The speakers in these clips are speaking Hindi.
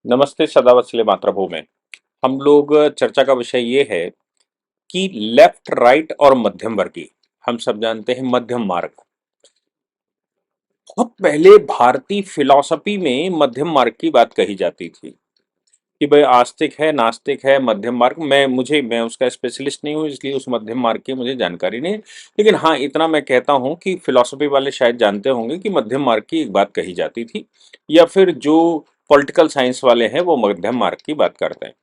नमस्ते सदावत्सले मातृभूमि। हम लोग चर्चा का विषय ये है कि लेफ्ट राइट और मध्यम वर्गीय। हम सब जानते हैं मध्यम मार्ग। बहुत पहले भारतीय फिलॉसफी में मध्यम मार्ग की बात कही जाती थी कि भाई आस्तिक है, नास्तिक है, मध्यम मार्ग। मैं उसका स्पेशलिस्ट नहीं हूँ, इसलिए उस मध्यम मार्ग की मुझे जानकारी नहीं। लेकिन हाँ, इतना मैं कहता हूँ कि फिलॉसफी वाले शायद जानते होंगे कि मध्यम मार्ग की एक बात कही जाती थी, या फिर जो पॉलिटिकल साइंस वाले हैं वो मध्यम मार्ग की बात करते हैं।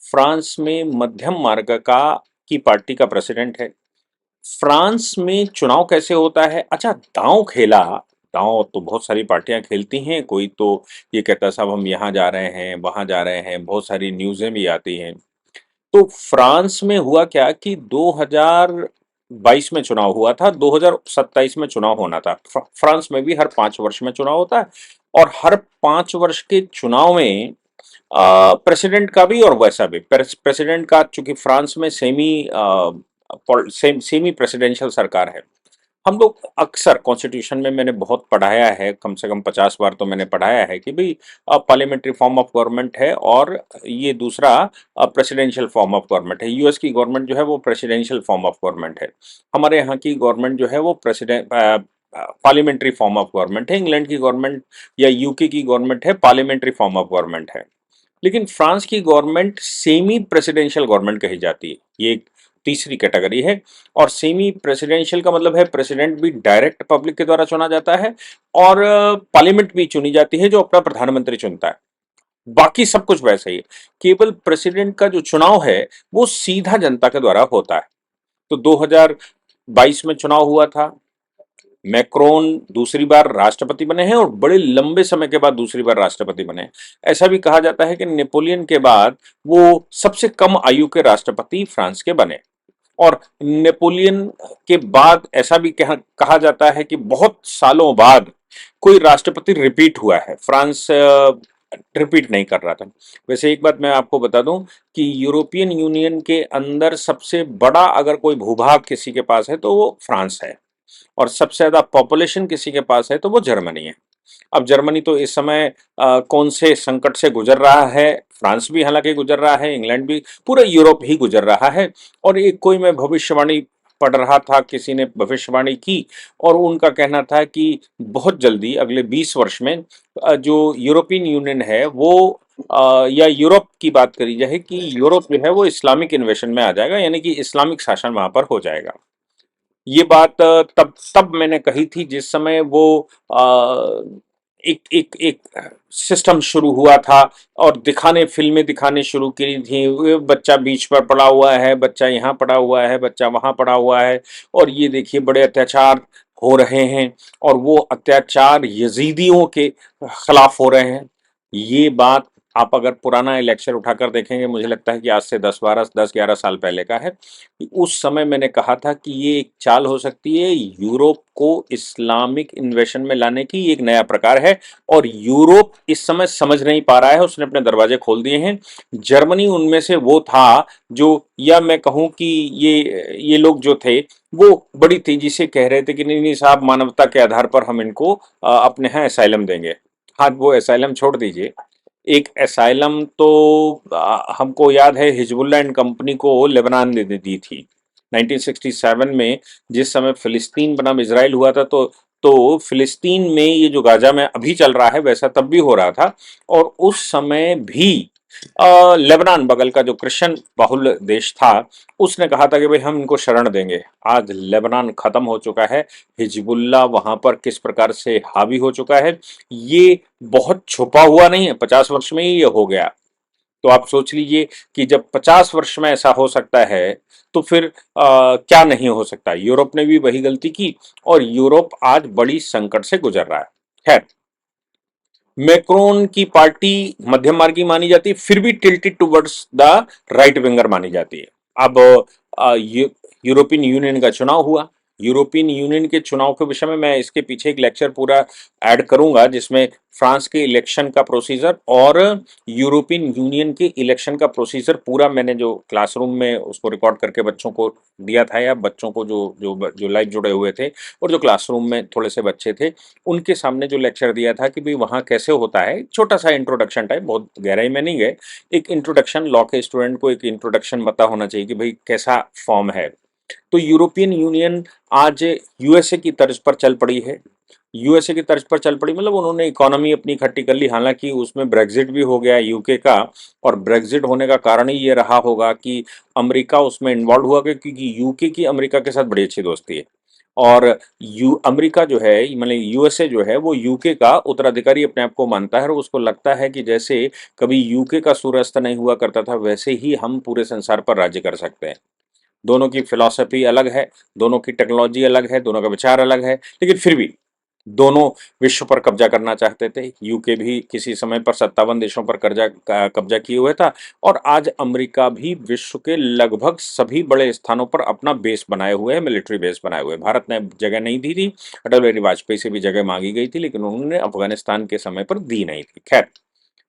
फ्रांस में मध्यम मार्ग का की पार्टी का प्रेसिडेंट है। फ्रांस में चुनाव कैसे होता है? अच्छा, दांव खेला। दांव तो बहुत सारी पार्टियां खेलती हैं। कोई तो ये कहता है साहब हम यहाँ जा रहे हैं, वहां जा रहे हैं, बहुत सारी न्यूज़ें भी आती हैं। तो फ्रांस में हुआ क्या कि 2022 में चुनाव हुआ था, 2027 में चुनाव होना था। फ्रांस में भी हर 5 वर्ष में चुनाव होता है, और हर 5 वर्ष के चुनाव में प्रेसिडेंट का भी और वैसा भी प्रेसिडेंट का, चूंकि फ्रांस में सेमी प्रेसिडेंशियल सरकार है। हम लोग अक्सर कॉन्स्टिट्यूशन में मैंने बहुत पढ़ाया है, कम से कम 50 बार तो मैंने पढ़ाया है कि भाई पार्लियामेंट्री फॉर्म ऑफ गवर्नमेंट है, और ये दूसरा प्रेसिडेंशियल फॉर्म ऑफ गवर्नमेंट है। यूएस की गवर्नमेंट जो है वो प्रेसिडेंशियल फॉर्म ऑफ गवर्नमेंट है। हमारे यहाँ की गवर्नमेंट जो है वो president parliamentary form of government है। इंग्लैंड की गवर्नमेंट या यूके की गवर्नमेंट है, पार्लियामेंट्री फॉर्म ऑफ गवर्नमेंट है। लेकिन फ्रांस की गवर्नमेंट सेमी प्रेसिडेंशियल गवर्नमेंट कही जाती है। ये एक तीसरी कैटेगरी है। और सेमी प्रेसिडेंशियल का मतलब है प्रेसिडेंट भी डायरेक्ट पब्लिक के द्वारा चुना जाता है, और पार्लियामेंट भी चुनी जाती है जो अपना प्रधानमंत्री चुनता है। बाकी सब कुछ वैसा ही है। केवल प्रेसिडेंट का जो चुनाव है वो सीधा जनता के द्वारा होता है। तो 2022 में चुनाव हुआ था। मैक्रोन दूसरी बार राष्ट्रपति बने हैं, और बड़े लंबे समय के बाद दूसरी बार राष्ट्रपति बने हैं। ऐसा भी कहा जाता है कि नेपोलियन के बाद वो सबसे कम आयु के राष्ट्रपति फ्रांस के बने। और नेपोलियन के बाद ऐसा भी कहा जाता है कि बहुत सालों बाद कोई राष्ट्रपति रिपीट हुआ है। फ्रांस रिपीट नहीं कर रहा था। वैसे एक बात मैं आपको बता दूं कि यूरोपियन यूनियन के अंदर सबसे बड़ा अगर कोई भूभाग किसी के पास है तो वो फ्रांस है, और सबसे ज्यादा पॉपुलेशन किसी के पास है तो वो जर्मनी है। अब जर्मनी तो इस समय कौन से संकट से गुजर रहा है? फ्रांस भी हालांकि गुजर रहा है, इंग्लैंड भी, पूरा यूरोप ही गुजर रहा है। और एक कोई मैं भविष्यवाणी पढ़ रहा था, किसी ने भविष्यवाणी की, और उनका कहना था कि बहुत जल्दी अगले 20 वर्ष में जो यूरोपियन यूनियन है वो या यूरोप की बात करी जाए कि यूरोप जो है वो इस्लामिक इन्वेशन में आ जाएगा, यानी कि इस्लामिक शासन वहां पर हो जाएगा। ये बात तब तब मैंने कही थी जिस समय वो अ, एक एक एक सिस्टम शुरू हुआ था, और फिल्में दिखाने शुरू की थी। वो बच्चा बीच पर पड़ा हुआ है, बच्चा यहाँ पड़ा हुआ है, बच्चा वहां पड़ा हुआ है, और ये देखिए बड़े अत्याचार हो रहे हैं, और वो अत्याचार यजीदियों के खिलाफ हो रहे हैं। ये बात आप अगर पुराना इलेक्शन उठाकर देखेंगे, मुझे लगता है कि आज से 10-11 साल पहले का है। उस समय मैंने कहा था कि ये एक चाल हो सकती है यूरोप को इस्लामिक इन्वेशन में लाने की, एक नया प्रकार है, और यूरोप इस समय समझ नहीं पा रहा है, उसने अपने दरवाजे खोल दिए हैं। जर्मनी उनमें से वो था जो, या मैं कहूं कि ये लोग जो थे वो बड़ी तेजी से कह रहे थे कि नहीं नहीं साहब, मानवता के आधार पर हम इनको अपने यहाँ असाइलम देंगे। हाँ, वो असाइलम छोड़ दीजिए। एक असाइलम तो हमको याद है हिजबुल्ला एंड कंपनी को लेबनान ने दी थी 1967 में। जिस समय फिलिस्तीन बनाम इजराइल हुआ था, तो फिलिस्तीन में ये जो गाजा में अभी चल रहा है वैसा तब भी हो रहा था। और उस समय भी लेबनान, बगल का जो क्रिश्चियन बाहुल्य देश था, उसने कहा था कि भाई हम इनको शरण देंगे। आज लेबनान खत्म हो चुका है, हिजबुल्ला वहां पर किस प्रकार से हावी हो चुका है, ये बहुत छुपा हुआ नहीं है, 50 वर्ष में ही ये हो गया। तो आप सोच लीजिए कि जब 50 वर्ष में ऐसा हो सकता है, तो फिर क्या नहीं हो सकता। यूरोप ने भी वही गलती की, और यूरोप आज बड़ी संकट से गुजर रहा है। खैर, मैक्रोन की पार्टी मध्यम मार्गी मानी जाती है, फिर भी tilted towards the right winger मानी जाती है। अब यूरोपियन यूनियन का चुनाव हुआ। यूरोपियन यूनियन के चुनाव के विषय में मैं इसके पीछे एक लेक्चर पूरा ऐड करूंगा, जिसमें फ्रांस के इलेक्शन का प्रोसीजर और यूरोपियन यूनियन के इलेक्शन का प्रोसीजर पूरा मैंने जो क्लासरूम में उसको रिकॉर्ड करके बच्चों को दिया था, या बच्चों को जो जो जो लाइव जुड़े हुए थे और जो क्लासरूम में थोड़े से बच्चे थे, उनके सामने जो लेक्चर दिया था कि भाई वहाँ कैसे होता है। छोटा सा इंट्रोडक्शन टाइप, बहुत गहराई में नहीं गए, एक इंट्रोडक्शन, लॉ के स्टूडेंट को एक इंट्रोडक्शन पता होना चाहिए कि भाई कैसा फॉर्म है। तो यूरोपियन यूनियन आज यूएसए की तर्ज पर चल पड़ी है। यूएसए की तर्ज पर चल पड़ी मतलब उन्होंने इकोनॉमी अपनी इकट्ठी कर ली, हालांकि उसमें ब्रेग्जिट भी हो गया यूके का, और ब्रेग्जिट होने का कारण ही ये रहा होगा कि अमेरिका उसमें इन्वॉल्व हुआ, क्योंकि यूके की अमेरिका के साथ बड़ी अच्छी दोस्ती है। और अमेरिका जो है, मतलब यूएसए जो है, वो यूके का उत्तराधिकारी अपने आप को मानता है, और उसको लगता है कि जैसे कभी यूके का सूर्यास्त नहीं हुआ करता था, वैसे ही हम पूरे संसार पर राज्य कर सकते हैं। दोनों की फिलॉसफी अलग है, दोनों की टेक्नोलॉजी अलग है, दोनों का विचार अलग है, लेकिन फिर भी दोनों विश्व पर कब्जा करना चाहते थे। यूके भी किसी समय पर 57 देशों पर कब्जा किए हुए था, और आज अमेरिका भी विश्व के लगभग सभी बड़े स्थानों पर अपना बेस बनाए हुए है, मिलिट्री बेस बनाए हुए हैं। भारत ने जगह नहीं दी थी, अटल बिहारी वाजपेयी से भी जगह मांगी गई थी, लेकिन उन्होंने अफगानिस्तान के समय पर दी नहीं थी। खैर,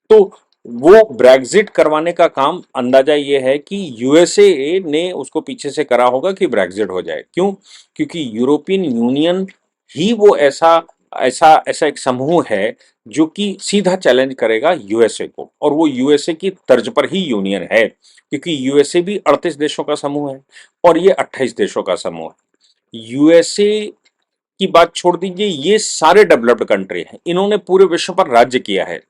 तो वो ब्रेग्जिट करवाने का काम, अंदाजा ये है कि यूएसए ने उसको पीछे से करा होगा कि ब्रेग्जिट हो जाए। क्यों? क्योंकि यूरोपियन यूनियन ही वो ऐसा ऐसा ऐसा एक समूह है जो कि सीधा चैलेंज करेगा यूएसए को, और वो यूएसए की तर्ज पर ही यूनियन है, क्योंकि यूएसए भी 38 देशों का समूह है और ये 28 देशों का समूह है। यूएसए की बात छोड़ दीजिए, ये सारे डेवलप्ड कंट्री हैं, इन्होंने पूरे विश्व पर राज्य किया है।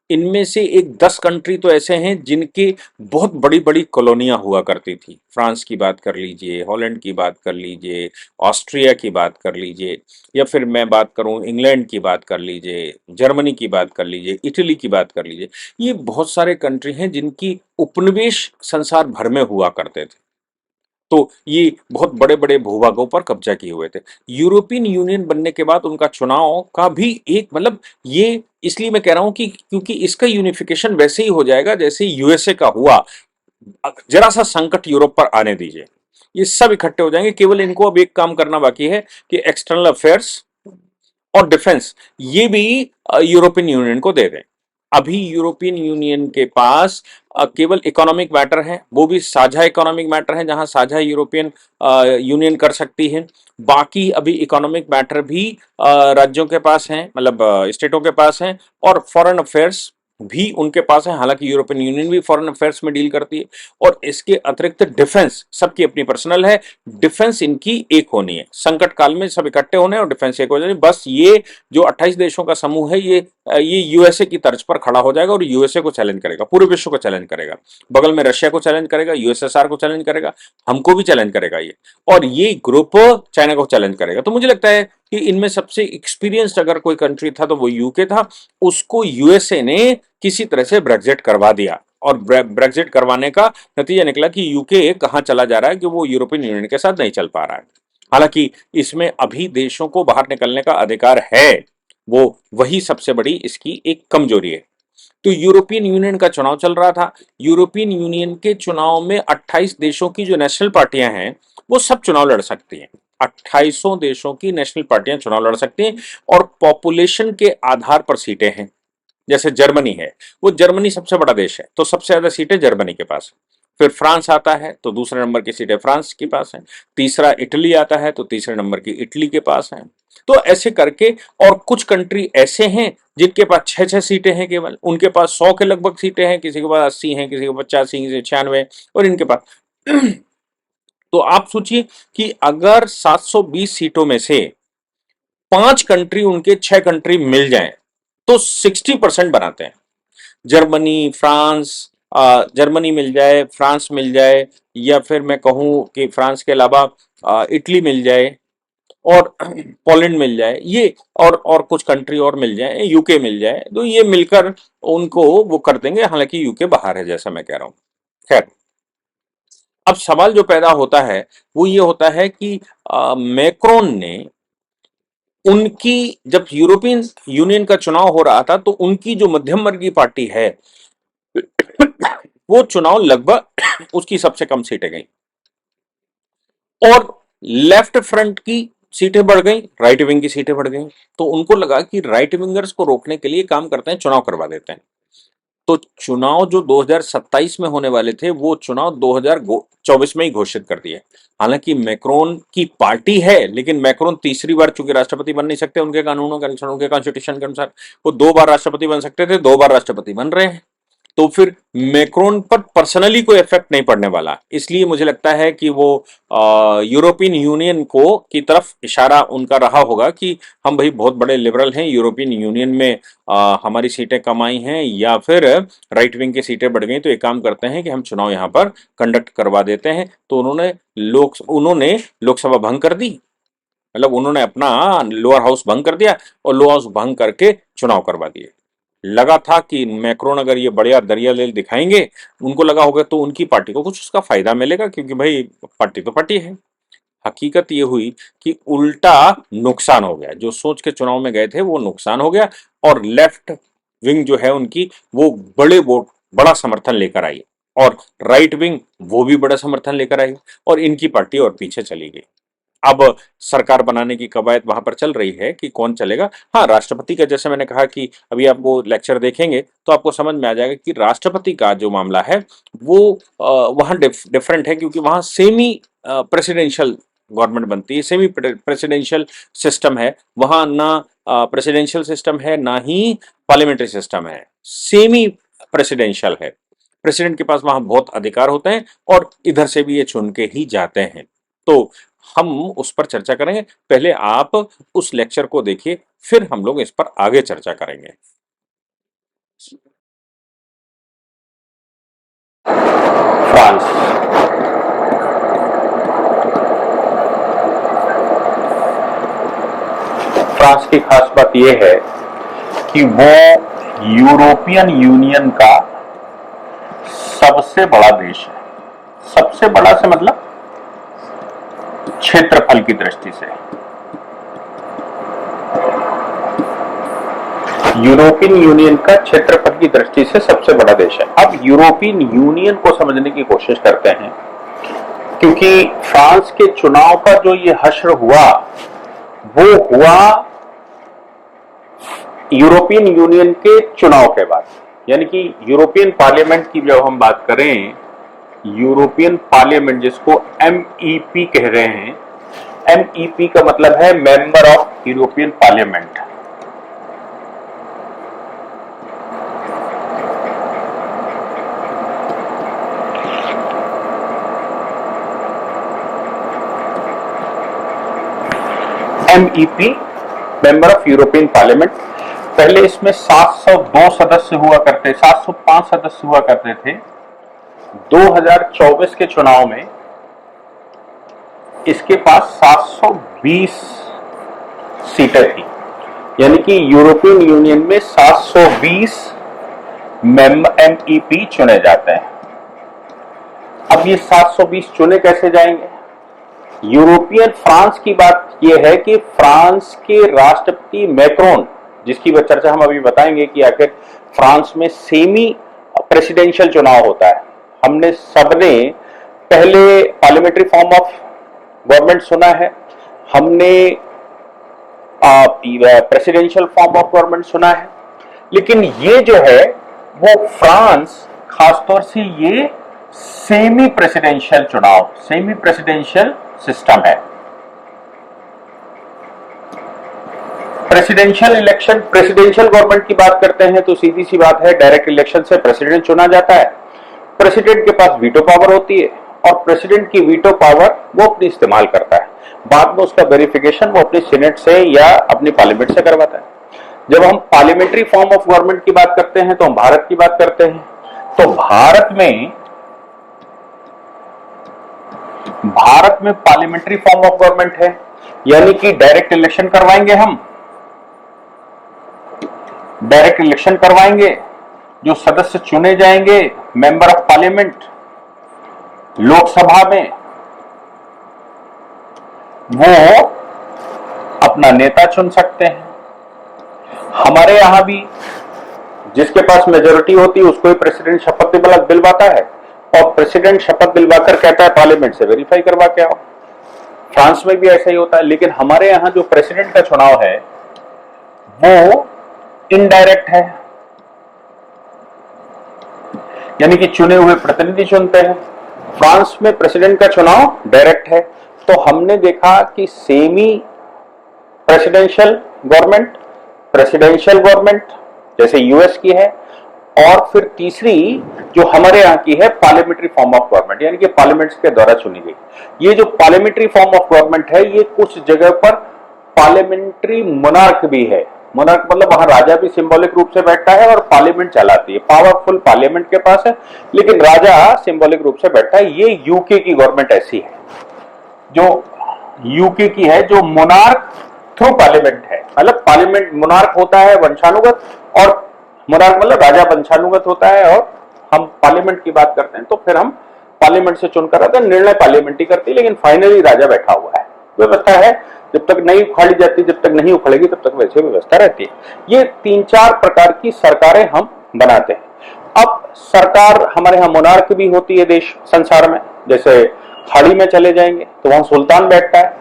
इनमें से एक 10 कंट्री तो ऐसे हैं जिनके बहुत बड़ी बड़ी कॉलोनियां हुआ करती थी। फ्रांस की बात कर लीजिए, हॉलैंड की बात कर लीजिए, ऑस्ट्रिया की बात कर लीजिए, या फिर मैं बात करूं इंग्लैंड की बात कर लीजिए, जर्मनी की बात कर लीजिए, इटली की बात कर लीजिए। ये बहुत सारे कंट्री हैं जिनकी उपनिवेश संसार भर में हुआ करते थे। तो ये बहुत बड़े-बड़े भूभागों पर कब्जा किए हुए थे। यूरोपियन यूनियन बनने के बाद उनका चुनाव का भी एक मतलब, ये इसलिए मैं कह रहा हूँ कि क्योंकि इसका यूनिफिकेशन वैसे ही हो जाएगा जैसे यूएसए का हुआ। जरा सा संकट यूरोप पर आने दीजिए, ये सब इकट्ठे हो जाएंगे। केवल इनको अब एक काम करना बाकी है कि एक्सटर्नल अफेयर्स और डिफेंस ये भी यूरोपियन यूनियन को दे दें। अभी यूरोपियन यूनियन के पास केवल इकोनॉमिक मैटर है, वो भी साझा इकोनॉमिक मैटर है, जहां साझा यूरोपियन यूनियन कर सकती है। बाकी अभी इकोनॉमिक मैटर भी राज्यों के पास हैं, मतलब स्टेटों के पास हैं, और फॉरेन अफेयर्स भी उनके पास है। हालांकि यूरोपियन यूनियन भी फॉरेन अफेयर्स में डील करती है, और इसके अतिरिक्त डिफेंस सबकी अपनी पर्सनल है। डिफेंस इनकी एक होनी है, संकट काल में सब इकट्ठे होने और डिफेंस एक हो जाए। बस ये जो 28 देशों का समूह है, ये यूएसए की तर्ज पर खड़ा हो जाएगा और यूएसए को चैलेंज करेगा, पूरे विश्व को चैलेंज करेगा। बगल में रशिया को चैलेंज करेगा, यूएसएसआर को चैलेंज करेगा, हमको भी चैलेंज करेगा ये, और ये ग्रुप चाइना को चैलेंज करेगा। तो मुझे लगता है कि इनमें सबसे एक्सपीरियंस्ड अगर कोई कंट्री था तो वो यूके था। उसको यूएसए ने किसी तरह से ब्रेग्जिट करवा दिया, और ब्रेग्जिट करवाने का नतीजा निकला कि यूके कहां चला जा रहा है कि वो यूरोपियन यूनियन के साथ नहीं चल पा रहा है। हालांकि इसमें अभी देशों को बाहर निकलने का अधिकार है, वो वही सबसे बड़ी इसकी एक कमजोरी है। तो यूरोपियन यूनियन का चुनाव चल रहा था। यूरोपियन यूनियन के चुनाव में 28 देशों की जो नेशनल पार्टियां हैं, वो सब चुनाव लड़ सकती हैं। 28 देशों की नेशनल पार्टियां चुनाव लड़ सकती हैं, और पॉपुलेशन के आधार पर सीटें हैं। जैसे जर्मनी है, वो जर्मनी सबसे बड़ा देश है, तो सबसे ज्यादा सीटें जर्मनी के पास है। फिर फ्रांस आता है तो दूसरे नंबर की सीटें फ्रांस के पास है। तीसरा इटली आता है तो तीसरे नंबर की इटली के पास है। तो ऐसे करके, और कुछ कंट्री ऐसे हैं जिनके पास 6-6 सीटें हैं केवल, उनके पास 100 के लगभग सीटें हैं, किसी के पास 80 हैं, किसी के पास 85, किसी 96, और इनके पास तो आप सोचिए कि अगर 720 सीटों में से 5 कंट्री उनके 6 कंट्री मिल जाएं तो 60% बनाते हैं। जर्मनी, फ्रांस, जर्मनी मिल जाए, फ्रांस मिल जाए, या फिर मैं कहूं कि फ्रांस के अलावा इटली मिल जाए, और पोलैंड मिल जाए, ये और कुछ कंट्री और मिल जाए, यूके मिल जाए, तो ये मिलकर उनको वो कर देंगे। हालांकि यूके बाहर है, जैसा मैं कह रहा हूं। खैर, अब सवाल जो पैदा होता है वो ये होता है कि मैक्रोन ने उनकी, जब यूरोपियन यूनियन का चुनाव हो रहा था, तो उनकी जो मध्यम वर्गीय पार्टी है, वो चुनाव लगभग उसकी सबसे कम सीटें गई, और लेफ्ट फ्रंट की सीटें बढ़ गई, राइट विंग की सीटें बढ़ गई, तो उनको लगा कि राइट विंगर्स को रोकने के लिए काम करते हैं, चुनाव करवा देते हैं। तो चुनाव जो 2027 में होने वाले थे, वो चुनाव 2024 में ही घोषित कर दिए। हालांकि मैक्रोन की पार्टी है, लेकिन मैक्रोन तीसरी बार चूंकि राष्ट्रपति बन नहीं सकते उनके कानूनों के अनुसार, उनके कॉन्स्टिट्यूशन के अनुसार, वो 2 बार राष्ट्रपति बन सकते थे, 2 बार राष्ट्रपति बन रहे हैं। तो फिर मैक्रोन पर पर्सनली कोई इफेक्ट नहीं पड़ने वाला, इसलिए मुझे लगता है कि वो यूरोपियन यूनियन को की तरफ इशारा उनका रहा होगा कि हम भाई बहुत बड़े लिबरल हैं, यूरोपियन यूनियन में हमारी सीटें कम आई हैं या फिर राइट विंग की सीटें बढ़ गई, तो एक काम करते हैं कि हम चुनाव यहाँ पर कंडक्ट करवा देते हैं। तो उन्होंने लोकसभा भंग कर दी, मतलब उन्होंने अपना लोअर हाउस भंग कर दिया और लोअर हाउस भंग करके चुनाव करवा दिए। लगा था कि मैक्रोन अगर ये बढ़िया दरिया दिखाएंगे, उनको लगा होगा तो उनकी पार्टी को कुछ उसका फायदा मिलेगा, क्योंकि भाई पार्टी तो पार्टी है। हकीकत ये हुई कि उल्टा नुकसान हो गया, जो सोच के चुनाव में गए थे वो नुकसान हो गया, और लेफ्ट विंग जो है उनकी वो बड़ा समर्थन लेकर आई, और राइट विंग वो भी बड़ा समर्थन लेकर आई, और इनकी पार्टी और पीछे चली गई। अब सरकार बनाने की कवायद वहां पर चल रही है कि कौन चलेगा। हाँ, राष्ट्रपति का जैसे मैंने कहा कि अभी आप वो लेक्चर देखेंगे तो आपको समझ में आ जाएगा कि राष्ट्रपति का जो मामला है वो वहां डिफरेंट है, क्योंकि वहां सेमी प्रेसिडेंशियल गवर्नमेंट बनती है, सेमी प्रेसिडेंशियल सिस्टम है वहां, ना प्रेसिडेंशियल सिस्टम है ना ही पार्लियामेंट्री सिस्टम है, सेमी प्रेसिडेंशियल है। प्रेसिडेंट के पास वहां बहुत अधिकार होते हैं और इधर से भी ये चुन के ही जाते हैं। तो हम उस पर चर्चा करेंगे, पहले आप उस लेक्चर को देखिए, फिर हम लोग इस पर आगे चर्चा करेंगे। फ्रांस, फ्रांस की खास बात यह है कि वो यूरोपियन यूनियन का सबसे बड़ा देश है। सबसे बड़ा से मतलब क्षेत्रफल की दृष्टि से यूरोपियन यूनियन का क्षेत्रफल की दृष्टि से सबसे बड़ा देश है। अब यूरोपियन यूनियन को समझने की कोशिश करते हैं, क्योंकि फ्रांस के चुनाव का जो ये हश्र हुआ वो हुआ यूरोपियन यूनियन के चुनाव के बाद, यानी कि यूरोपियन पार्लियामेंट की जब हम बात करें, यूरोपियन पार्लियामेंट जिसको MEP कह रहे हैं, MEP का मतलब है member of European parliament. MEP member of European parliament. पहले इसमें 702 सदस्य हुआ करते, 705 सदस्य हुआ करते थे। 2024 के चुनाव में इसके पास 720 सीटें थी, यानी कि यूरोपियन यूनियन में 720 MEP चुने जाते हैं। अब ये 720 चुने कैसे जाएंगे? यूरोपियन फ्रांस की बात यह है कि फ्रांस के राष्ट्रपति मैक्रोन, जिसकी चर्चा हम अभी बताएंगे कि आखिर फ्रांस में सेमी प्रेसिडेंशियल चुनाव होता है। हमने सबने पहले पार्लियामेंट्री फॉर्म ऑफ गवर्नमेंट सुना है, हमने प्रेसिडेंशियल फॉर्म ऑफ गवर्नमेंट सुना है, लेकिन ये जो है वो फ्रांस, खासतौर से ये सेमी प्रेसिडेंशियल चुनाव, सेमी प्रेसिडेंशियल सिस्टम है। प्रेसिडेंशियल इलेक्शन, प्रेसिडेंशियल गवर्नमेंट की बात करते हैं तो सीधी सी बात है, डायरेक्ट इलेक्शन से प्रेसिडेंट चुना जाता है। प्रेसिडेंट के पास वीटो पावर होती है और प्रेसिडेंट की वीटो पावर वो अपनी इस्तेमाल करता है, बाद में उसका वेरिफिकेशन वो अपनी सीनेट से या अपनी पार्लियामेंट से करवाता है। जब हम पार्लियामेंट्री फॉर्म ऑफ गवर्नमेंट की बात करते हैं तो हम भारत की बात करते हैं, तो भारत में पार्लियामेंट्री फॉर्म ऑफ गवर्नमेंट है, यानी कि डायरेक्ट इलेक्शन करवाएंगे, हम डायरेक्ट इलेक्शन करवाएंगे, जो सदस्य चुने जाएंगे मेंबर ऑफ पार्लियामेंट लोकसभा में, वो अपना नेता चुन सकते हैं। हमारे यहां भी जिसके पास मेजोरिटी होती है उसको ही प्रेसिडेंट शपथ दिलवाता है, और प्रेसिडेंट शपथ दिलवाकर कहता है पार्लियामेंट से वेरीफाई करवा के आओ। फ्रांस में भी ऐसा ही होता है, लेकिन हमारे यहाँ जो प्रेसिडेंट का चुनाव है वो इनडायरेक्ट है, यानी कि चुने हुए प्रतिनिधि चुनते हैं। फ्रांस में प्रेसिडेंट का चुनाव डायरेक्ट है। तो हमने देखा कि semi presidential government, presidential government जैसे यूएस की है, और फिर तीसरी जो हमारे यहाँ की है पार्लियामेंट्री फॉर्म ऑफ गवर्नमेंट, यानी कि पार्लियामेंट्स के द्वारा चुनी गई। ये जो पार्लियामेंट्री फॉर्म ऑफ गवर्नमेंट है, ये कुछ जगह पर पार्लियामेंट्री मोनार्क भी है। मोनार्क मतलब वहां राजा भी सिंबॉलिक रूप से बैठता है और पार्लियामेंट चलाती है। पावरफुल पार्लियामेंट के पास है, लेकिन राजा सिंबॉलिक रूप से बैठता है। ये यूके की गवर्नमेंट ऐसी है, जो यूके की है, जो मोनार्क थ्रू पार्लियामेंट है। मतलब पार्लियामेंट मोनार्क होता है वंशानुगत, और मोनार्क मतलब राजा वंशानुगत होता है, और हम पार्लियामेंट की बात करते हैं तो फिर हम पार्लियामेंट से चुनकर आते हैं। निर्णय पार्लियामेंट ही करती है, लेकिन फाइनली राजा बैठा हुआ है। व्यवस्था है, जब तक नहीं उखाड़ी जाती, जब तक नहीं उखड़ेगी तब तक वैसे व्यवस्था रहती है। ये 3-4 प्रकार की सरकारें हम बनाते हैं। अब सरकार हमारे यहाँ मोनार्क भी होती है देश संसार में, जैसे खाड़ी में चले जाएंगे तो वहां सुल्तान बैठता है।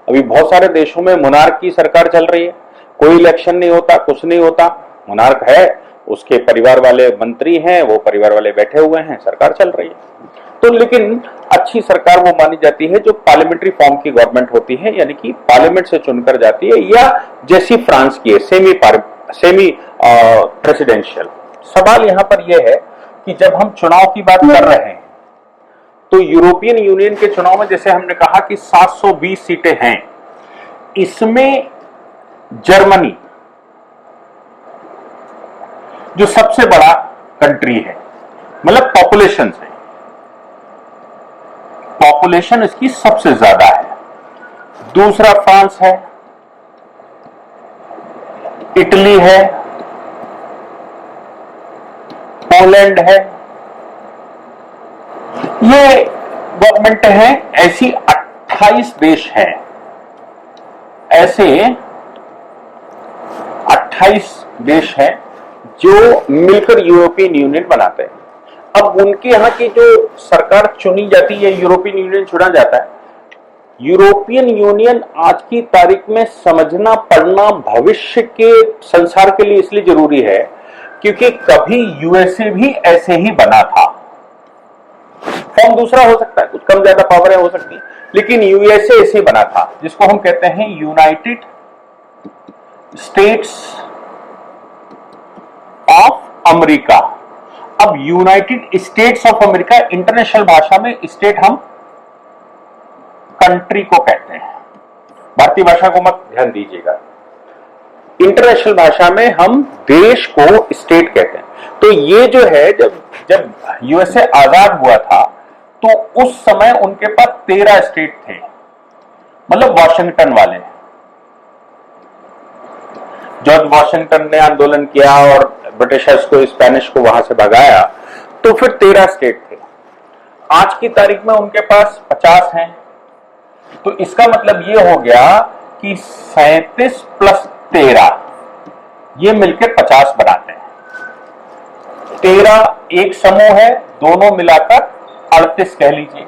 अभी बहुत सारे देशों में मोनार्क की सरकार चल रही है, कोई इलेक्शन नहीं होता, कुछ नहीं होता, मोनार्क है, उसके परिवार वाले मंत्री हैं, वो परिवार वाले बैठे हुए हैं, सरकार चल रही है। तो लेकिन अच्छी सरकार वो मानी जाती है जो पार्लियामेंट्री फॉर्म की गवर्नमेंट होती है, यानी कि पार्लियामेंट से चुनकर जाती है, या जैसी फ्रांस की है सेमी प्रेसिडेंशियल। सवाल यहां पर यह है कि जब हम चुनाव की बात कर रहे हैं तो यूरोपियन यूनियन के चुनाव में जैसे हमने कहा कि 720 सीटें हैं, इसमें जर्मनी जो सबसे बड़ा कंट्री है, मतलब पॉपुलेशन से, पॉपुलेशन इसकी सबसे ज्यादा है। दूसरा फ्रांस है, इटली है, पोलैंड है। ये गवर्नमेंट है, ऐसी 28 देश हैं, ऐसे 28 देश हैं जो मिलकर यूरोपियन यूनियन बनाते हैं। अब उनके यहाँ की जो सरकार चुनी जाती है, यूरोपियन यूनियन चुना जाता है। यूरोपियन यूनियन आज की तारीख में समझना पढ़ना भविष्य के संसार के लिए इसलिए जरूरी है क्योंकि कभी यूएसए भी ऐसे ही बना था। फॉर्म दूसरा हो सकता है, कुछ कम ज्यादा पावर हो सकती है, लेकिन यूएसए ऐसे बना था, जिसको हम कहते हैं यूनाइटेड स्टेट्स ऑफ अमेरिका। अब United states of America, international भाषा में स्टेट हम कंट्री को कहते हैं, भारतीय भाषा को मत ध्यान दीजिएगा। इंटरनेशनल भाषा में हम देश को स्टेट कहते हैं। तो ये जो है, जब यूएसए आजाद हुआ था तो उस समय उनके पास 13 स्टेट थे, मतलब वॉशिंगटन वाले। जॉर्ज वॉशिंगटन ने आंदोलन किया और ब्रिटिशर्स को, स्पेनिश को वहां से भगाया, तो फिर 13 स्टेट थे। आज की तारीख में उनके पास 50 हैं। तो इसका मतलब ये हो गया कि 37 प्लस 13 ये मिलकर 50 बनाते हैं। 13 एक समूह है, दोनों मिलाकर 38 कह लीजिए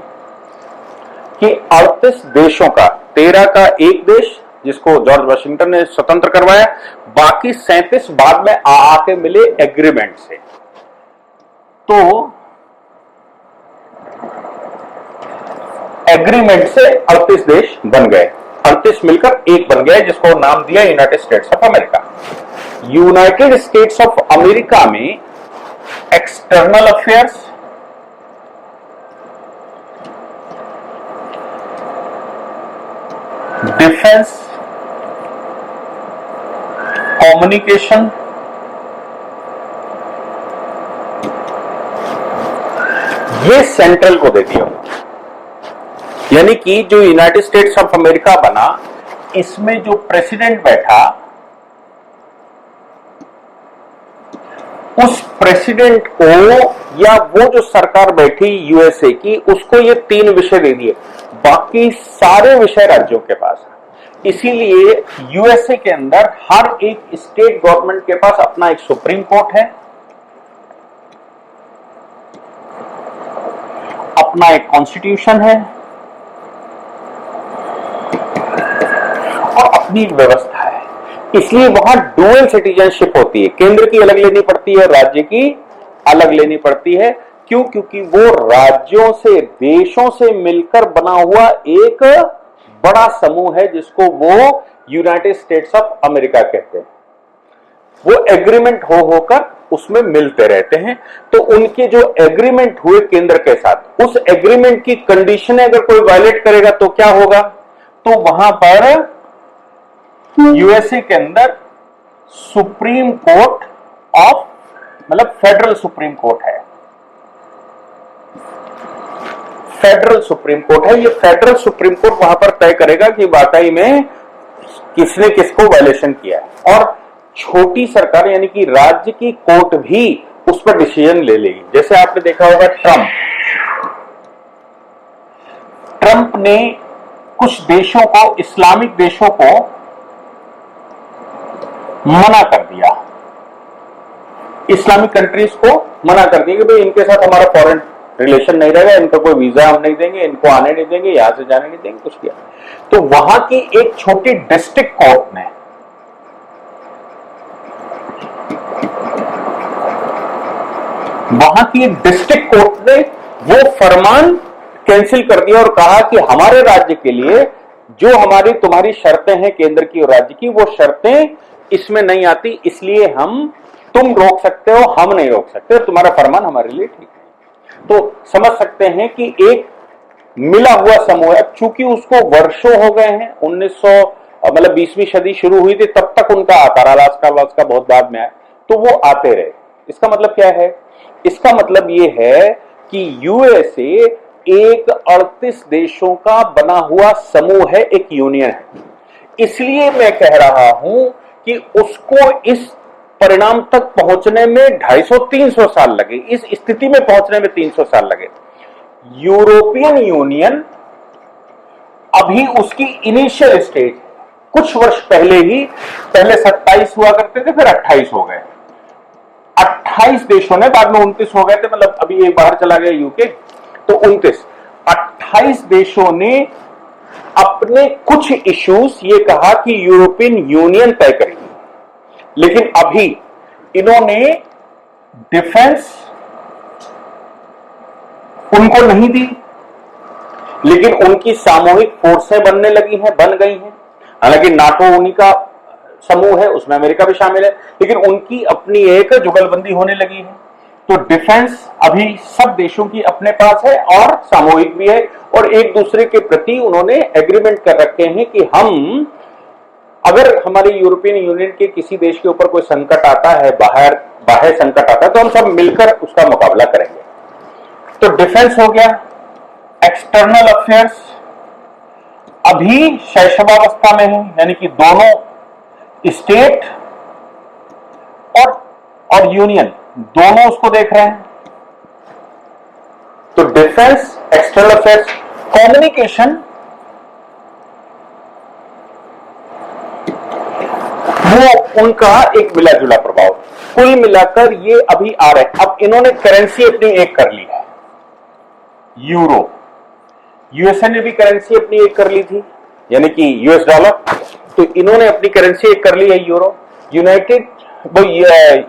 कि 38 देशों का, 13 का एक देश जिसको जॉर्ज वाशिंगटन ने स्वतंत्र करवाया, बाकी 37 बाद में आके मिले एग्रीमेंट से। तो एग्रीमेंट से 38 देश बन गए, 38 मिलकर एक बन गया, जिसको नाम दिया United states of America. United states of America में एक्सटर्नल अफेयर्स, डिफेंस, कम्युनिकेशन, ये सेंट्रल को दे दिया। यानी कि जो यूनाइटेड स्टेट्स ऑफ अमेरिका बना, इसमें जो प्रेसिडेंट बैठा, उस प्रेसिडेंट को या वो जो सरकार बैठी यूएसए की, उसको ये 3 विषय दे दिए, बाकी सारे विषय राज्यों के पास है। इसीलिए यूएसए के अंदर हर एक स्टेट गवर्नमेंट के पास अपना एक सुप्रीम कोर्ट है, अपना एक कॉन्स्टिट्यूशन है, अपनी व्यवस्था है, इसलिए वहां डुअल सिटीजनशिप होती है, केंद्र की अलग लेनी पड़ती है और राज्य की अलग लेनी पड़ती है। क्यों? क्योंकि वो राज्यों से, देशों से मिलकर बना हुआ एक बड़ा समूह है जिसको वो यूनाइटेड स्टेट्स ऑफ अमेरिका कहते हैं। वो एग्रीमेंट होकर उसमें मिलते रहते हैं। तो उनके जो एग्रीमेंट हुए केंद्र के साथ, उस एग्रीमेंट की कंडीशन अगर कोई वायलेट करेगा तो क्या होगा? तो वहां पर यूएसए के अंदर सुप्रीम कोर्ट ऑफ, मतलब फेडरल सुप्रीम कोर्ट है, फेडरल सुप्रीम कोर्ट है। ये फेडरल सुप्रीम कोर्ट वहां पर तय करेगा कि वाकई में किसने किसको वायलेशन किया है, और छोटी सरकार यानी कि राज्य की कोर्ट भी उस पर डिसीजन ले लेगी। जैसे आपने देखा होगा ट्रंप ने कुछ देशों को, इस्लामिक देशों को मना कर दिया, इस्लामिक कंट्रीज को मना कर दिया कि भाई इनके साथ हमारा फॉरेन रिलेशन नहीं रहेगा, इनको कोई वीजा हम नहीं देंगे, इनको आने नहीं देंगे, यहां से जाने नहीं देंगे, कुछ किया। तो वहां की एक छोटी डिस्ट्रिक्ट कोर्ट ने वो फरमान कैंसिल कर दिया और कहा कि हमारे राज्य के लिए जो हमारी तुम्हारी शर्तें हैं केंद्र की और राज्य की, वो शर्तें इसमें नहीं आती, इसलिए तुम रोक सकते हो, हम नहीं रोक सकते, तुम्हारा फरमान हमारे लिए ठीक है। तो समझ सकते हैं कि एक मिला हुआ समूह है, चूंकि उसको वर्षों हो गए हैं, 1900 मतलब 20वीं सदी शुरू हुई थी तब तक उनका आता रहा, अलास्का बहुत बाद में आया, तो वो आते रहे। इसका मतलब क्या है? इसका मतलब ये है कि यूएसए एक 38 देशों का बना हुआ समूह है, एक यूनियन है। इसलिए मैं कह रहा हूं कि उसको इस परिणाम तक पहुंचने में 250-300 साल लगे, इस स्थिति में पहुंचने में 300 साल लगे। यूरोपियन यूनियन अभी उसकी इनिशियल स्टेज, कुछ वर्ष पहले 27 हुआ करते थे, फिर 28 हो गए, 28 देशों ने, बाद में 29 हो गए थे, मतलब अभी एक बाहर चला गया यूके, तो 28 देशों ने अपने कुछ इश्यूज ये कहा कि यूरोपियन यूनियन तय करेगी। लेकिन अभी इन्होंने डिफेंस उनको नहीं दी, लेकिन उनकी सामूहिक फोर्सें बनने लगी हैं, बन गई हैं। हालांकि नाटो उन्हीं का समूह है, उसमें अमेरिका भी शामिल है, लेकिन उनकी अपनी एक जुगलबंदी होने लगी है। तो डिफेंस अभी सब देशों की अपने पास है और सामूहिक भी है, और एक दूसरे के प्रति उन्होंने एग्रीमेंट कर रखे हैं कि हम, अगर हमारे यूरोपियन यूनियन के किसी देश के ऊपर कोई संकट आता है, बाहर संकट आता है, तो हम सब मिलकर उसका मुकाबला करेंगे। तो डिफेंस हो गया। एक्सटर्नल अफेयर्स अभी शैशवावस्था में है, यानी कि दोनों स्टेट और यूनियन दोनों उसको देख रहे हैं। तो डिफेंस, एक्सटर्नल अफेयर्स, कम्युनिकेशन, वो उनका एक मिला जुला प्रभाव। कुल मिलाकर ये अभी आ रहे हैं। अब इन्होंने करेंसी अपनी एक कर ली है, यूरो। यूएसए ने भी करेंसी अपनी एक कर ली थी, यानी कि यूएस डॉलर। तो इन्होंने अपनी करेंसी एक कर ली है, यूरो।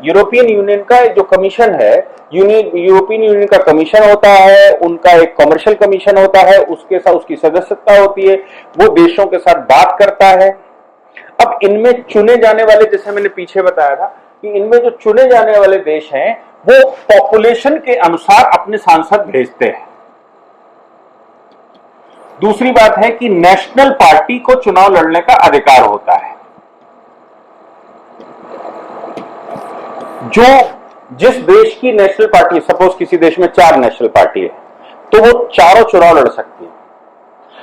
यूरोपियन यूनियन का जो कमीशन है, यूरोपियन यूनियन का कमीशन होता है, उनका एक कमर्शियल कमीशन होता है, उसके साथ उसकी सदस्यता होती है, वो देशों के साथ बात करता है। अब इनमें चुने जाने वाले, जैसे मैंने पीछे बताया था कि इनमें जो चुने जाने वाले देश हैं वो पॉपुलेशन के अनुसार अपने सांसद भेजते हैं। दूसरी बात है कि नेशनल पार्टी को चुनाव लड़ने का अधिकार होता है। जिस देश की नेशनल पार्टी, सपोज किसी देश में 4 नेशनल पार्टी है, तो वो चारों चुनाव लड़ सकती है।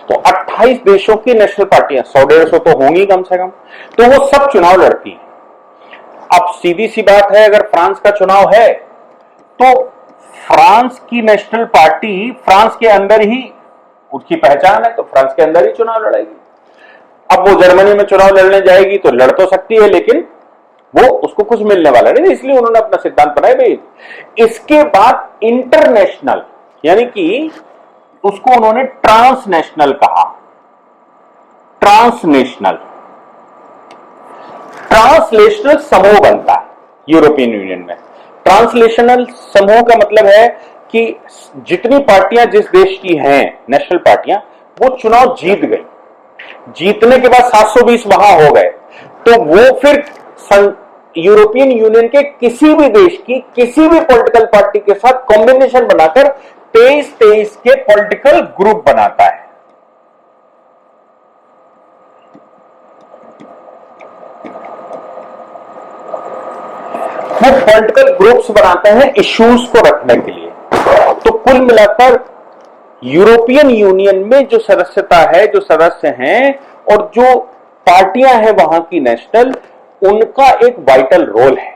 तो 28 देशों की नेशनल पार्टियां, 100-150 तो होंगी कम से कम, तो वो सब चुनाव लड़ती हैं। अब सीधी सी बात है, अगर फ्रांस का चुनाव है तो फ्रांस की नेशनल पार्टी फ्रांस के अंदर ही, उसकी पहचान है तो फ्रांस के अंदर ही चुनाव लड़ेगी। अब वो जर्मनी में चुनाव लड़ने जाएगी तो लड़ तो सकती है, लेकिन वो उसको कुछ मिलने वाला नहीं, इसलिए उन्होंने अपना सिद्धांत बनाया भाई। इसके बाद इंटरनेशनल, यानी कि उसको उन्होंने ट्रांसनेशनल कहा, ट्रांसनेशनल। ट्रांसलेशनल समूह बनता है यूरोपियन यूनियन में। ट्रांसलेशनल समूह का मतलब है कि जितनी पार्टियां जिस देश की हैं, नेशनल पार्टियां, वो चुनाव जीत गई, जीतने के बाद 720 वहां हो गए, तो वो फिर यूरोपियन यूनियन के किसी भी देश की किसी भी पॉलिटिकल पार्टी के साथ कॉम्बिनेशन बनाकर 23 के पॉलिटिकल ग्रुप बनाता है। वो पॉलिटिकल ग्रुप्स बनाते हैं इश्यूज को रखने के लिए। तो कुल मिलाकर यूरोपियन यूनियन में जो सदस्यता है, जो सदस्य हैं और जो पार्टियां हैं वहां की नेशनल, उनका एक वाइटल रोल है।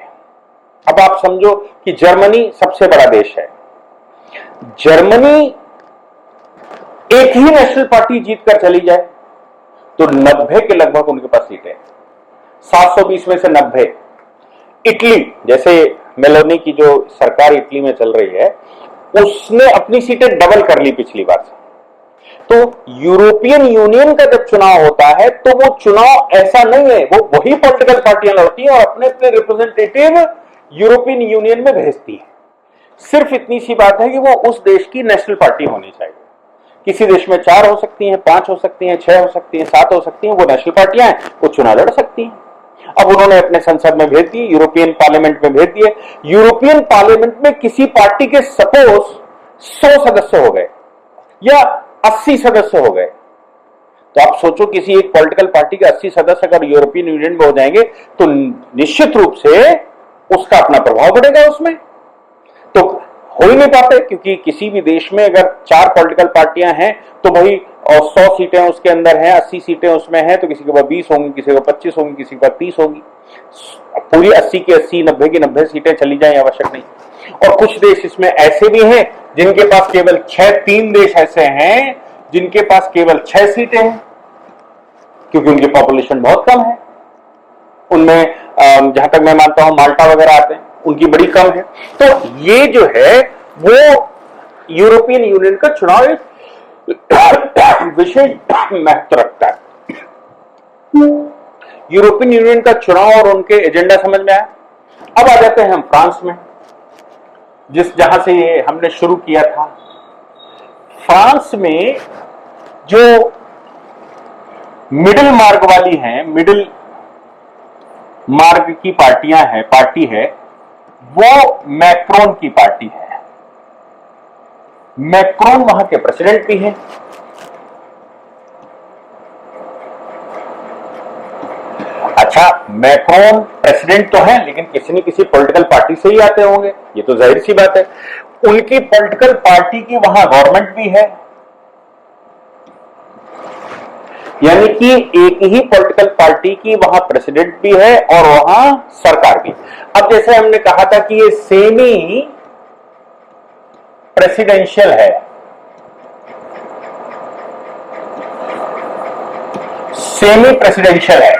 अब आप समझो कि जर्मनी सबसे बड़ा देश है, जर्मनी एक ही नेशनल पार्टी जीतकर चली जाए तो 90 के लगभग उनके पास सीटें, 720 में से 90। इटली, जैसे मेलोनी की जो सरकार इटली में चल रही है, उसने अपनी सीटें डबल कर ली पिछली बार से। तो यूरोपियन यूनियन का जब चुनाव होता है तो वो चुनाव ऐसा नहीं है, वो वही पॉलिटिकल पार्टियां लड़ती हैं और अपने अपने रिप्रेजेंटेटिव यूरोपियन यूनियन में भेजती है। सिर्फ इतनी सी बात है कि वो उस देश की नेशनल पार्टी होनी चाहिए। किसी देश में 4 हो सकती हैं, 5 हो सकती हैं, 6 हो सकती हैं, 7 हो सकती हैं, वो नेशनल पार्टियां हैं, वो चुनाव लड़ सकती हैं। अब उन्होंने अपने संसद में भेज दिए, यूरोपियन पार्लियामेंट में भेज दिए। यूरोपियन पार्लियामेंट में किसी पार्टी के सपोज 100 सदस्य हो गए या 80 सदस्य हो गए, तो आप सोचो किसी एक पॉलिटिकल पार्टी के 80 सदस्य अगर यूरोपियन यूनियन में हो जाएंगे तो निश्चित रूप से उसका अपना प्रभाव बढ़ेगा उसमें। तो हो ही नहीं पाते, क्योंकि किसी भी देश में अगर 4 पॉलिटिकल पार्टियां हैं तो भाई 100 सीटें उसके अंदर हैं, 80 सीटें उसमें हैं, तो किसी के पास 20 होंगी, किसी के पास 25 होंगी, किसी के पास 30 होगी। पूरी 80 की 80, 90 की 90 सीटें चली जाएं आवश्यक नहीं। और कुछ देश इसमें ऐसे भी हैं जिनके पास केवल 3 देश ऐसे हैं जिनके पास केवल 6 सीटें हैं, क्योंकि उनकी पॉपुलेशन बहुत कम है। उनमें जहां तक मैं मानता हूं माल्टा वगैरह आते हैं, उनकी बड़ी कम है। तो ये जो है वो यूरोपियन यूनियन का चुनाव एक विशेष महत्व रखता है। यूरोपियन यूनियन का चुनाव और उनके एजेंडा समझ में आया। अब आ जाते हैं हम फ्रांस में, जहां से ये हमने शुरू किया था। फ्रांस में जो मिडिल मार्ग वाली हैं, मिडिल मार्ग की पार्टी है, वो मैक्रोन की पार्टी है। मैक्रोन वहां के प्रेसिडेंट भी हैं। अच्छा, मैक्रोन प्रेसिडेंट तो है, लेकिन किसी न किसी पॉलिटिकल पार्टी से ही आते होंगे, ये तो जाहिर सी बात है। उनकी पॉलिटिकल पार्टी की वहां गवर्नमेंट भी है, यानी कि एक ही पॉलिटिकल पार्टी की वहां प्रेसिडेंट भी है और वहां सरकार भी। अब जैसे हमने कहा था कि ये सेमी प्रेसिडेंशियल है, सेमी प्रेसिडेंशियल है।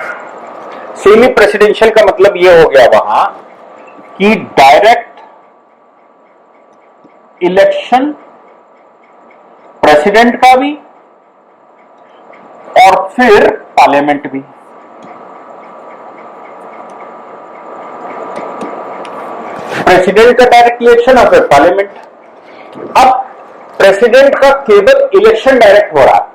सेमी प्रेसिडेंशियल का मतलब यह हो गया वहां कि डायरेक्ट इलेक्शन प्रेसिडेंट का भी और फिर पार्लियामेंट भी। प्रेसिडेंट का डायरेक्ट इलेक्शन और फिर पार्लियामेंट। अब प्रेसिडेंट का केवल इलेक्शन डायरेक्ट हो रहा है।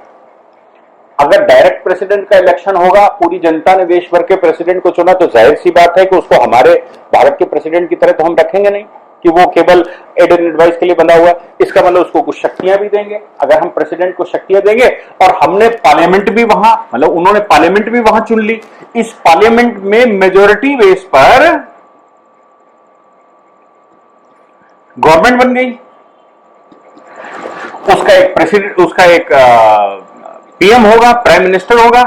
अगर डायरेक्ट प्रेसिडेंट का इलेक्शन होगा, पूरी जनता ने देश भर के प्रेसिडेंट को चुना, तो जाहिर सी बात है कि उसको हमारे भारत के प्रेसिडेंट की तरह तो हम रखेंगे नहीं कि वो केवल एड एंड एडवाइस के लिए बना हुआ है। इसका मतलब उसको कुछ शक्तियां भी देंगे। अगर हम प्रेसिडेंट को शक्तियां देंगे और हमने पार्लियामेंट भी वहां, मतलब उन्होंने पार्लियामेंट भी वहां चुन ली, इस पार्लियामेंट में मेजोरिटी बेस पर गवर्नमेंट बन गई, उसका एक प्रेसिडेंट, उसका एक पीएम होगा, प्राइम मिनिस्टर होगा।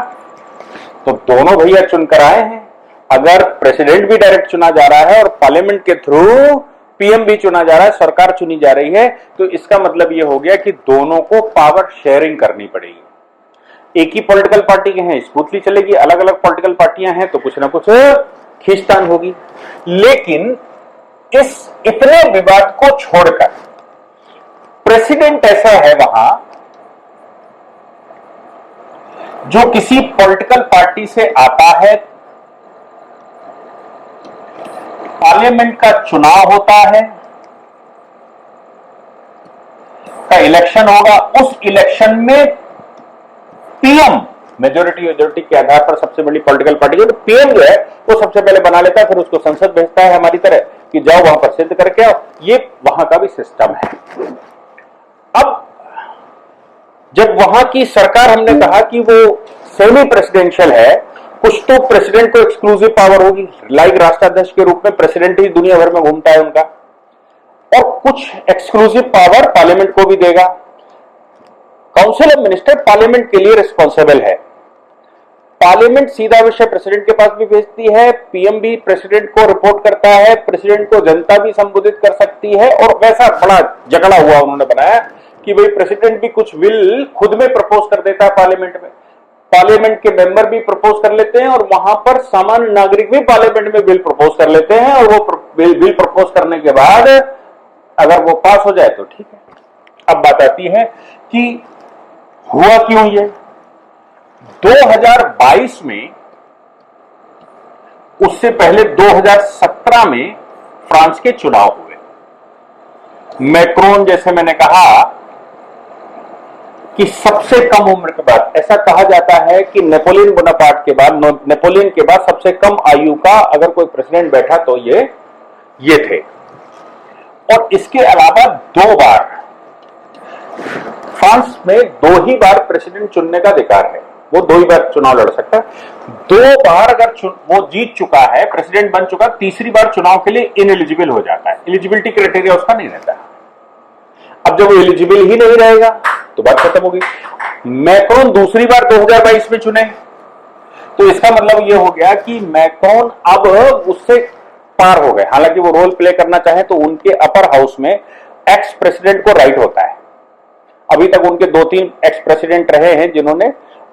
तो दोनों भैया चुनकर आए हैं। अगर प्रेसिडेंट भी डायरेक्ट चुना जा रहा है और पार्लियामेंट के थ्रू पीएम भी चुना जा रहा है, सरकार चुनी जा रही है, तो इसका मतलब यह हो गया कि दोनों को पावर शेयरिंग करनी पड़ेगी। एक ही पॉलिटिकल पार्टी के हैं, स्मूथली चलेगी। अलग अलग पॉलिटिकल पार्टियां हैं तो कुछ ना कुछ खींचतान होगी। लेकिन इस इतने विवाद को छोड़कर प्रेसिडेंट ऐसा है वहां जो किसी पॉलिटिकल पार्टी से आता है पार्लियामेंट का चुनाव होता है, का इलेक्शन होगा, उस इलेक्शन में पीएम मेजोरिटी के आधार पर सबसे बड़ी पॉलिटिकल पार्टी जो पीएम जो है वो सबसे पहले बना लेता है, फिर उसको संसद भेजता है हमारी तरह कि जाओ वहां पर सिद्ध करके आओ। ये वहां का भी सिस्टम है। अब जब वहां की सरकार, हमने कहा कि वो सेमी प्रेसिडेंशियल है, कुछ तो प्रेसिडेंट को एक्सक्लूसिव पावर होगी, लाइक राष्ट्राध्यक्ष के रूप में प्रेसिडेंट ही दुनिया भर में घूमता है उनका, और कुछ एक्सक्लूसिव पावर पार्लियामेंट को भी देगा। काउंसिल ऑफ मिनिस्टर पार्लियामेंट के लिए रिस्पॉन्सिबल है। पार्लियामेंट सीधा विषय प्रेसिडेंट के पास भी भेजती है, पीएम भी प्रेसिडेंट को रिपोर्ट करता है, प्रेसिडेंट को जनता भी संबोधित कर सकती है, और वैसा बड़ा झगड़ा हुआ उन्होंने बनाया कि भाई प्रेसिडेंट भी कुछ बिल खुद में प्रपोज कर देता है पार्लियामेंट में, पार्लियामेंट के मेंबर भी प्रपोज कर लेते हैं, और वहां पर सामान्य नागरिक भी पार्लियामेंट में बिल प्रपोज कर लेते हैं, और वो बिल प्रपोज करने के बाद अगर वो पास हो जाए तो ठीक है। अब बात आती है कि हुआ क्यों ये। 2022 में, उससे पहले 2017 में फ्रांस के चुनाव हुए। मैक्रोन, जैसे मैंने कहा कि सबसे कम उम्र के बाद, ऐसा कहा जाता है कि नेपोलियन बोनापार्ट के बाद, नेपोलियन के बाद सबसे कम आयु का अगर कोई प्रेसिडेंट बैठा तो ये थे। और इसके अलावा 2 बार फ्रांस में 2 ही बार प्रेसिडेंट चुनने का अधिकार है, वो 2 ही बार चुनाव लड़ सकता है। 2 बार अगर वो जीत चुका है, प्रेसिडेंट बन चुका, तीसरी बार चुनाव के लिए इनएलिजिबल हो जाता है, एलिजिबिलिटी क्राइटेरिया उसका नहीं रहता। अब जब वो एलिजिबल ही नहीं रहेगा तो बात खत्म होगी। मैक्रोन दूसरी बार 2022 में चुने, तो इसका मतलब ये हो गया कि मैक्रोन अब उससे पार हो गए। हालांकि वो रोल प्ले करना चाहे तो उनके अपर हाउस में एक्स प्रेसिडेंट को राइट होता है। अभी तक उनके 2-3 एक्स प्रेसिडेंट रहे हैं जिन्होंने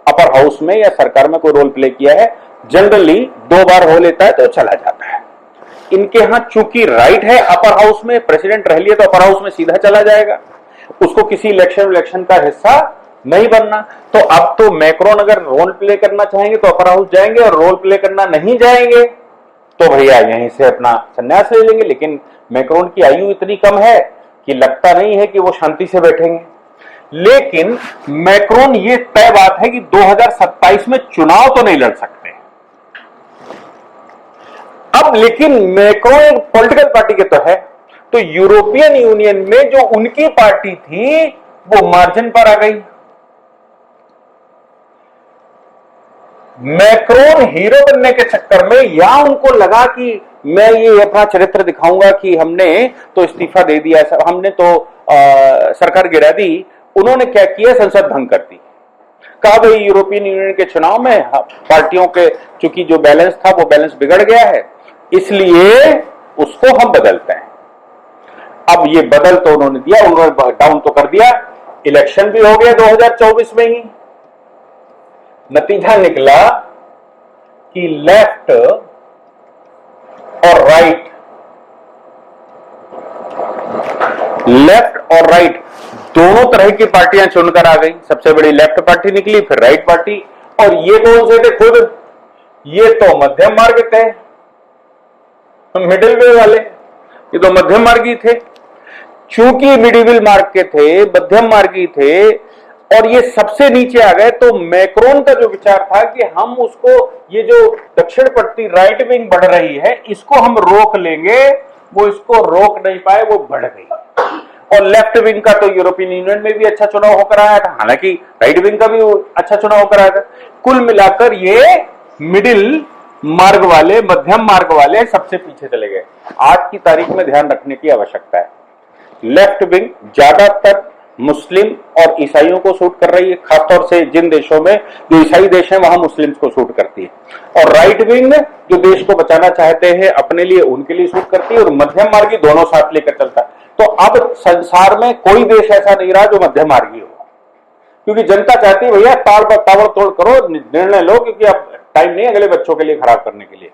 अपर हाउस में या सरकार में कोई रोल प्ले किया है। जनरली 2 बार हो लेता है तो चला जाता है। इनके यहां चूंकि राइट है अपर हाउस में, प्रेसिडेंट रह लिया तो अपर हाउस में सीधा चला जाएगा, उसको किसी इलेक्शन का हिस्सा नहीं बनना। तो अब तो मैक्रोन अगर रोल प्ले करना चाहेंगे तो अपर हाउस जाएंगे, और रोल प्ले करना नहीं जाएंगे तो भैया यहीं से अपना संन्यास ले लेंगे। लेकिन मैक्रोन की आयु इतनी कम है कि लगता नहीं है कि वो शांति से बैठेंगे। लेकिन मैक्रोन, ये तय बात है कि 2027 में चुनाव तो नहीं लड़ सकते। अब लेकिन मैक्रोन एक पॉलिटिकल पार्टी के तो है, तो यूरोपियन यूनियन में जो उनकी पार्टी थी वो मार्जिन पर आ गई। मैक्रोन हीरो बनने के चक्कर में, या उनको लगा कि मैं ये अपना चरित्र दिखाऊंगा कि हमने तो इस्तीफा दे दिया, हमने तो सरकार गिरा दी, उन्होंने क्या किया, संसद भंग कर दी। कहा भाई यूरोपियन यूनियन के चुनाव में पार्टियों के चूंकि जो बैलेंस था वो बैलेंस बिगड़ गया है, इसलिए उसको हम बदलते हैं। अब ये बदल तो उन्होंने दिया, उन्होंने डाउन तो कर दिया। इलेक्शन भी हो गया 2024 में ही। नतीजा निकला कि लेफ्ट और राइट दोनों तरह की पार्टियां चुनकर आ गई। सबसे बड़ी लेफ्ट पार्टी निकली, फिर राइट पार्टी। और ये कौन से थे? खुद ये तो मध्यम मार्ग थे, मिडिल वे वाले, ये तो मध्यम मार्गी थे। चूंकि मिडिल मार्ग के थे, मध्यम मार्गी थे, और ये सबसे नीचे आ गए, तो मैक्रोन का जो विचार था कि हम उसको, ये जो दक्षिणपंथी राइट विंग बढ़ रही है, इसको हम रोक लेंगे, वो इसको रोक नहीं पाए, वो बढ़ गई। और लेफ्ट विंग का तो यूरोपियन यूनियन में भी अच्छा चुनाव होकर आया था, हालांकि राइट विंग का भी अच्छा चुनाव होकर आया था। कुल मिलाकर ये मिडिल मार्ग वाले, मध्यम मार्ग वाले सबसे पीछे चले गए। आज की तारीख में ध्यान रखने की आवश्यकता है, लेफ्ट विंग ज्यादातर मुस्लिम और ईसाइयों को सूट कर रही है, खासतौर से जिन देशों में जो ईसाई देश हैं वहां मुस्लिम्स को सूट करती है। और राइट विंग जो देश को बचाना चाहते हैं अपने लिए, उनके लिए सूट करती है, और मध्यम मार्गी दोनों साथ लेकर चलता है। तो अब संसार में कोई देश ऐसा नहीं रहा जो मध्यम मार्गी हो, क्योंकि जनता चाहती है भैया ताबड़तोड़ करो, निर्णय लो, क्योंकि अब टाइम नहीं अगले बच्चों के लिए खराब करने के लिए।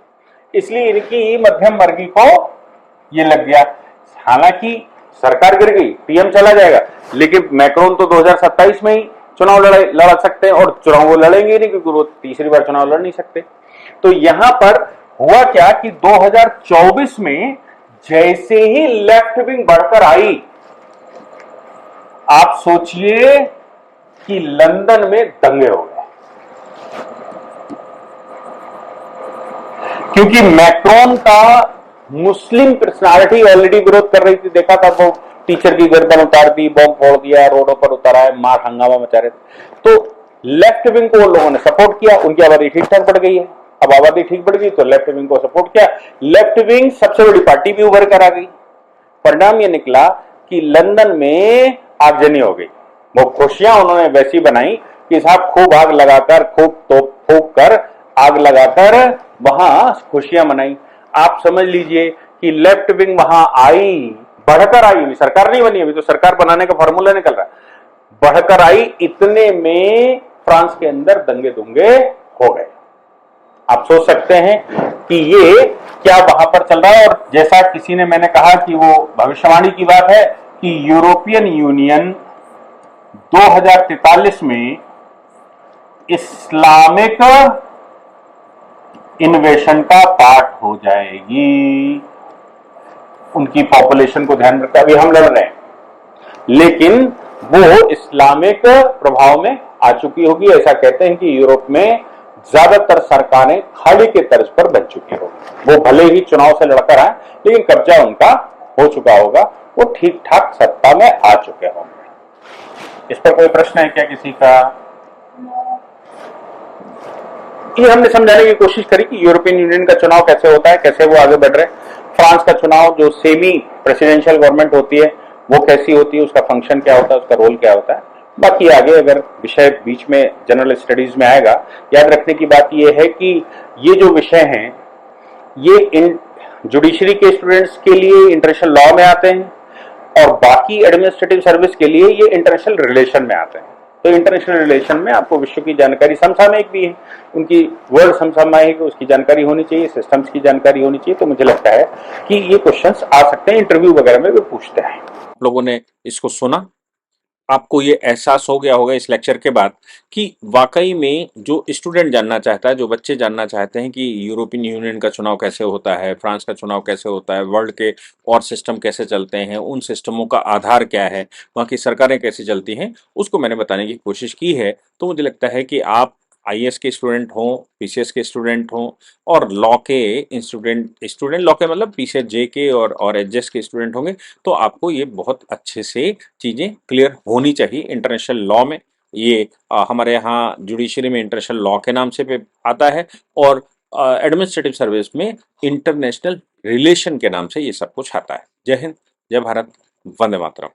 इसलिए इनकी मध्यम वर्गी को ये लग गया। हालांकि सरकार गिर गई, पीएम चला जाएगा, लेकिन मैक्रोन तो 2027 में ही चुनाव लड़ा सकते हैं, और चुनाव वो लड़ेंगे नहीं क्योंकि वो तीसरी बार चुनाव लड़ नहीं सकते। तो यहां पर हुआ क्या कि 2024 में जैसे ही लेफ्ट विंग बढ़कर आई, आप सोचिए कि लंदन में दंगे हो गए, क्योंकि मैक्रोन का मुस्लिम पर्सनालिटी ऑलरेडी विरोध कर रही थी। देखा था वो टीचर की गर्दन उतार दी, बॉम्ब फोड़ दिया, रोडों पर उतर आए, मार हंगामा मचा रहे थे। तो लेफ्ट विंग को लोगों ने सपोर्ट किया, उनकी आबादी ठीक ठाक बढ़ गई है। अब आबादी ठीक बढ़ गई तो लेफ्ट विंग को सपोर्ट किया, लेफ्ट विंग सबसे बड़ी पार्टी भी उभर कर आ गई। परिणाम यह निकला कि लंदन में आगजनी हो गई। वो खुशियां उन्होंने वैसी बनाई कि साहब खूब आग लगाकर, खूब तोप फूक कर, आग लगाकर वहां खुशियां मनाई। आप समझ लीजिए कि लेफ्ट विंग वहां आई, बढ़कर आई, अभी सरकार नहीं बनी, अभी तो सरकार बनाने का फॉर्मूला निकल रहा है। बढ़कर आई, इतने में फ्रांस के अंदर दंगे दुंगे हो गए। आप सोच सकते हैं कि ये क्या वहां पर चल रहा है। और जैसा किसी ने, मैंने कहा कि वो भविष्यवाणी की बात है कि यूरोपियन यूनियन 2043 में इस्लामिक इन्वेशन का पार्ट हो जाएगी। उनकी पॉपुलेशन को ध्यान रखकर, अभी हम लड़ रहे हैं, लेकिन वो इस्लामिक प्रभाव में आ चुकी होगी। ऐसा कहते हैं कि यूरोप में ज्यादातर सरकारें खाली के तर्ज पर बन चुकी होगी। वो भले ही चुनाव से लड़कर आए, लेकिन कब्जा उनका हो चुका होगा, वो ठीक ठाक सत्ता में आ चुके होंगे। इस पर कोई प्रश्न है क्या किसी का? ये हमने समझाने की कोशिश करी कि यूरोपियन यूनियन का चुनाव कैसे होता है, कैसे वो आगे बढ़ रहे हैं। फ्रांस का चुनाव जो सेमी प्रेसिडेंशियल गवर्नमेंट होती है वो कैसी होती है, उसका फंक्शन क्या होता है, उसका रोल क्या होता है। बाकी आगे अगर विषय बीच में जनरल स्टडीज में आएगा। याद रखने की बात यह है कि ये जो विषय हैं ये इन जुडिशरी के स्टूडेंट्स के लिए इंटरनेशनल लॉ में आते हैं, और बाकी एडमिनिस्ट्रेटिव सर्विस के लिए ये इंटरनेशनल रिलेशन में आते हैं। तो इंटरनेशनल रिलेशन में आपको विश्व की जानकारी समसामयिक भी है, उनकी वर्ल्ड समसामयिक उसकी जानकारी होनी चाहिए, सिस्टम्स की जानकारी होनी चाहिए। तो मुझे लगता है कि ये क्वेश्चंस आ सकते हैं, इंटरव्यू वगैरह में भी पूछते हैं। लोगों ने इसको सुना, आपको ये एहसास हो गया होगा इस लेक्चर के बाद कि वाकई में जो स्टूडेंट जानना चाहता है, जो बच्चे जानना चाहते हैं कि यूरोपियन यूनियन का चुनाव कैसे होता है, फ्रांस का चुनाव कैसे होता है, वर्ल्ड के और सिस्टम कैसे चलते हैं, उन सिस्टमों का आधार क्या है, वहाँ की सरकारें कैसे चलती हैं, उसको मैंने बताने की कोशिश की है। तो मुझे लगता है कि आप आईएएस के स्टूडेंट हों, पीसीएस के स्टूडेंट हों, और लॉ के स्टूडेंट लॉ के मतलब पीसीएस जे के और एचजेएस के स्टूडेंट होंगे, तो आपको ये बहुत अच्छे से चीज़ें क्लियर होनी चाहिए इंटरनेशनल लॉ में। ये हमारे यहाँ जुडिशरी में इंटरनेशनल लॉ के नाम से पे आता है, और एडमिनिस्ट्रेटिव सर्विस में इंटरनेशनल रिलेशन के नाम से ये सब कुछ आता है। जय हिंद, जय भारत, वंदे मातरम।